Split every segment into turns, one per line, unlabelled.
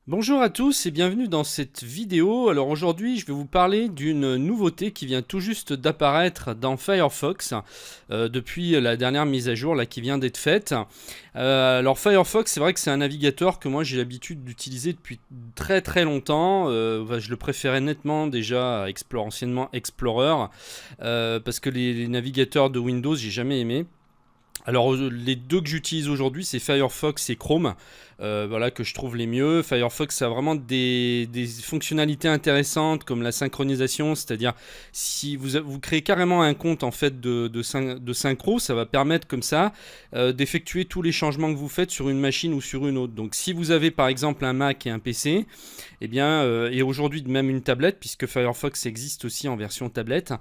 Bonjour à tous et bienvenue dans cette vidéo. Alors aujourd'hui je vais vous parler d'une nouveauté qui vient tout juste d'apparaître dans Firefox depuis la dernière mise à jour là, qui vient d'être faite. Alors Firefox, c'est vrai que c'est un navigateur que moi j'ai l'habitude d'utiliser depuis très très longtemps. Je le préférais nettement déjà à anciennement Explorer parce que les navigateurs de Windows j'ai jamais aimé. Alors les deux que j'utilise aujourd'hui c'est Firefox et Chrome, voilà, que je trouve les mieux. Firefox a vraiment des fonctionnalités intéressantes comme la synchronisation, c'est-à-dire si vous créez carrément un compte en fait de synchro, ça va permettre comme ça d'effectuer tous les changements que vous faites sur une machine ou sur une autre. Donc si vous avez par exemple un Mac et un PC, eh bien, et aujourd'hui même une tablette, puisque Firefox existe aussi en version tablette,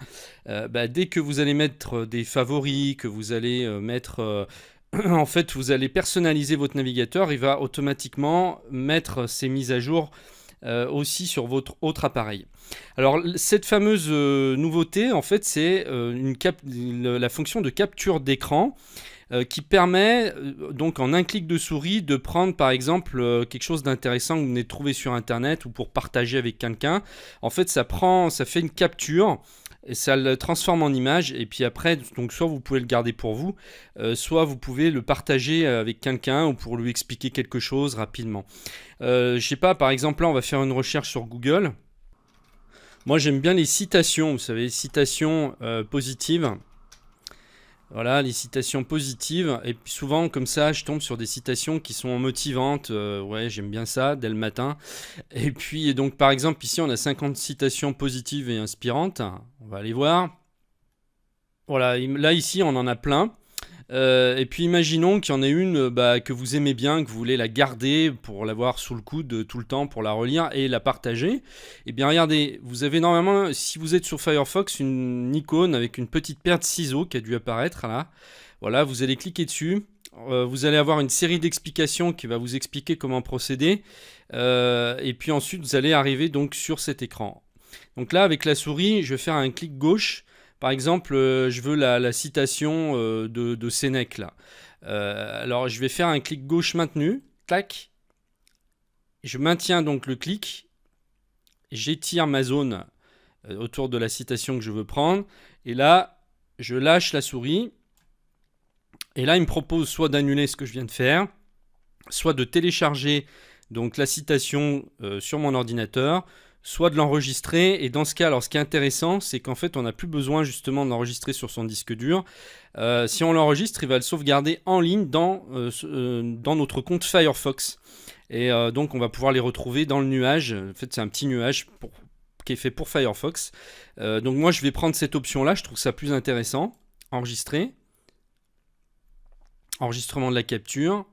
dès que vous allez mettre des favoris, que vous allez mettre en fait, vous allez personnaliser votre navigateur, il va automatiquement mettre ces mises à jour aussi sur votre autre appareil. Alors, cette fameuse nouveauté, en fait, c'est la fonction de capture d'écran qui permet, donc en un clic de souris, de prendre par exemple quelque chose d'intéressant que vous venez de trouver sur internet ou pour partager avec quelqu'un. En fait, ça fait une capture et ça le transforme en image, et puis après, donc soit vous pouvez le garder pour vous, soit vous pouvez le partager avec quelqu'un ou pour lui expliquer quelque chose rapidement. Je sais pas, par exemple là on va faire une recherche sur Google. Moi j'aime bien les citations, vous savez, les citations positives. Voilà, les citations positives, et puis souvent comme ça je tombe sur des citations qui sont motivantes, ouais, j'aime bien ça dès le matin. Et puis donc par exemple ici on a 50 citations positives et inspirantes, on va aller voir. Voilà, là ici on en a plein. Et puis imaginons qu'il y en ait une que vous aimez bien, que vous voulez la garder pour l'avoir sous le coude tout le temps, pour la relire et la partager. Et bien regardez, vous avez normalement, si vous êtes sur Firefox, une icône avec une petite paire de ciseaux qui a dû apparaître là. Voilà, vous allez cliquer dessus. Vous allez avoir une série d'explications qui va vous expliquer comment procéder. Et puis ensuite, vous allez arriver donc sur cet écran. Donc là, avec la souris, je vais faire un clic gauche. Par exemple, je veux la citation de Sénèque là. Alors je vais faire un clic gauche maintenu, tac. Je maintiens donc le clic, j'étire ma zone autour de la citation que je veux prendre, et là je lâche la souris, et là il me propose soit d'annuler ce que je viens de faire, soit de télécharger donc la citation sur mon ordinateur, soit de l'enregistrer. Et dans ce cas, alors ce qui est intéressant, c'est qu'en fait on n'a plus besoin justement de l'enregistrer sur son disque dur. Si on l'enregistre, il va le sauvegarder en ligne dans notre compte Firefox, et donc on va pouvoir les retrouver dans le nuage. En fait c'est un petit nuage qui est fait pour Firefox. Donc moi je vais prendre cette option là, je trouve ça plus intéressant. Enregistrer, enregistrement de la capture.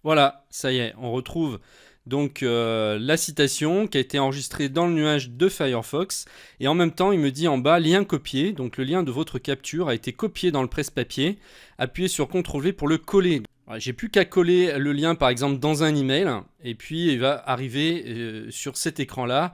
Voilà, ça y est, on retrouve donc la citation qui a été enregistrée dans le nuage de Firefox, et en même temps il me dit en bas lien copié, donc le lien de votre capture a été copié dans le presse-papier. Appuyez sur CTRL-V pour le coller. Voilà, j'ai plus qu'à coller le lien par exemple dans un email, et puis il va arriver sur cet écran là.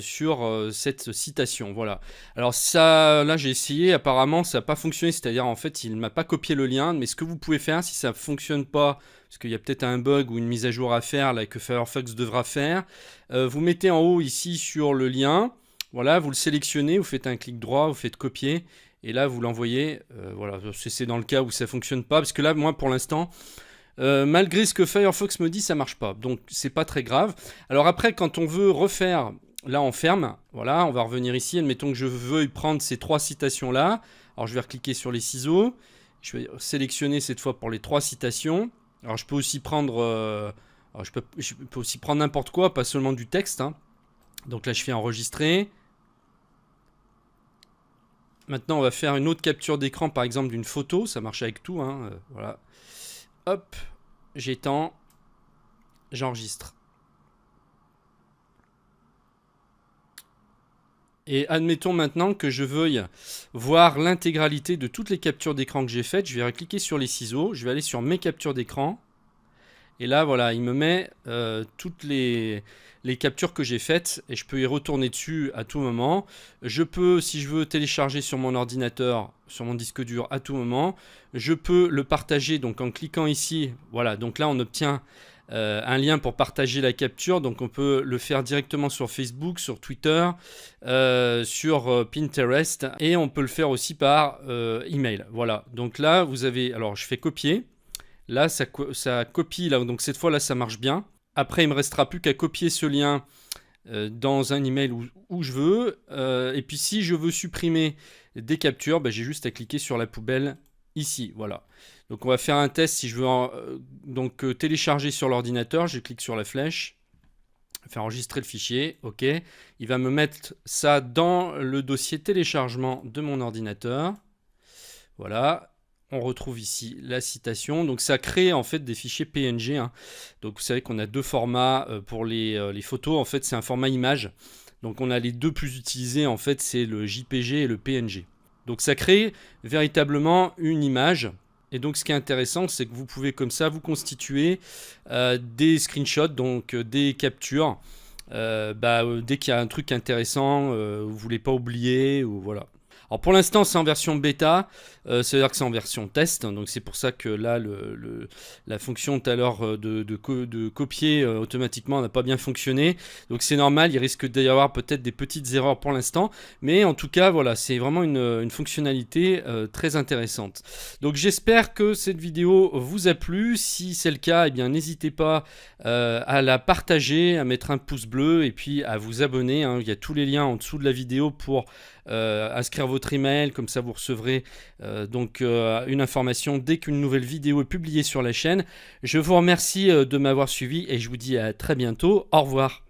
Sur cette citation, voilà. Alors ça, là j'ai essayé, apparemment ça n'a pas fonctionné, c'est-à-dire en fait il ne m'a pas copié le lien, mais ce que vous pouvez faire si ça ne fonctionne pas, parce qu'il y a peut-être un bug ou une mise à jour à faire là que Firefox devra faire, vous mettez en haut ici sur le lien, voilà, vous le sélectionnez, vous faites un clic droit, vous faites copier, et là vous l'envoyez. Voilà, c'est dans le cas où ça ne fonctionne pas, parce que là moi pour l'instant, malgré ce que Firefox me dit, ça marche pas, donc c'est pas très grave. Alors après, quand on veut refaire, là on ferme, voilà, on va revenir ici, admettons que je veuille prendre ces trois citations là. Alors je vais recliquer sur les ciseaux, je vais sélectionner cette fois pour les trois citations. Alors je peux aussi prendre je peux aussi prendre n'importe quoi, pas seulement du texte, hein. Donc là je fais enregistrer. Maintenant on va faire une autre capture d'écran, par exemple d'une photo, ça marche avec tout, hein, voilà. Hop, j'étends, j'enregistre. Et admettons maintenant que je veuille voir l'intégralité de toutes les captures d'écran que j'ai faites. Je vais cliquer sur les ciseaux, je vais aller sur mes captures d'écran. Et là, voilà, il me met toutes les captures que j'ai faites, et je peux y retourner dessus à tout moment. Je peux, si je veux, télécharger sur mon ordinateur, sur mon disque dur à tout moment. Je peux le partager donc en cliquant ici. Voilà, donc là on obtient un lien pour partager la capture. Donc on peut le faire directement sur Facebook, sur Twitter, sur Pinterest, et on peut le faire aussi par email. Voilà, donc là vous avez, alors je fais copier, là ça copie, là, donc cette fois là ça marche bien. Après il me restera plus qu'à copier ce lien dans un email où je veux, et puis si je veux supprimer des captures, j'ai juste à cliquer sur la poubelle ici, voilà. Donc on va faire un test. Si je veux télécharger sur l'ordinateur, je clique sur la flèche, faire enregistrer le fichier, ok. Il va me mettre ça dans le dossier téléchargement de mon ordinateur, voilà. On retrouve ici la citation. Donc ça crée en fait des fichiers PNG, hein. Donc vous savez qu'on a deux formats pour les photos. En fait c'est un format image. Donc on a les deux plus utilisés, en fait c'est le JPG et le PNG. Donc ça crée véritablement une image. Et donc ce qui est intéressant, c'est que vous pouvez comme ça vous constituer des screenshots, donc des captures. Dès qu'il y a un truc intéressant, vous voulez pas oublier, ou voilà. Alors pour l'instant c'est en version bêta, c'est-à-dire que c'est en version test, donc c'est pour ça que là la fonction tout à l'heure de copier automatiquement n'a pas bien fonctionné, donc c'est normal, il risque d'y avoir peut-être des petites erreurs pour l'instant, mais en tout cas voilà, c'est vraiment une fonctionnalité très intéressante. Donc j'espère que cette vidéo vous a plu. Si c'est le cas, eh bien n'hésitez pas à la partager, à mettre un pouce bleu et puis à vous abonner, hein. Il y a tous les liens en dessous de la vidéo pour inscrire votre email, comme ça vous recevrez une information dès qu'une nouvelle vidéo est publiée sur la chaîne. Je vous remercie de m'avoir suivi et je vous dis à très bientôt. Au revoir.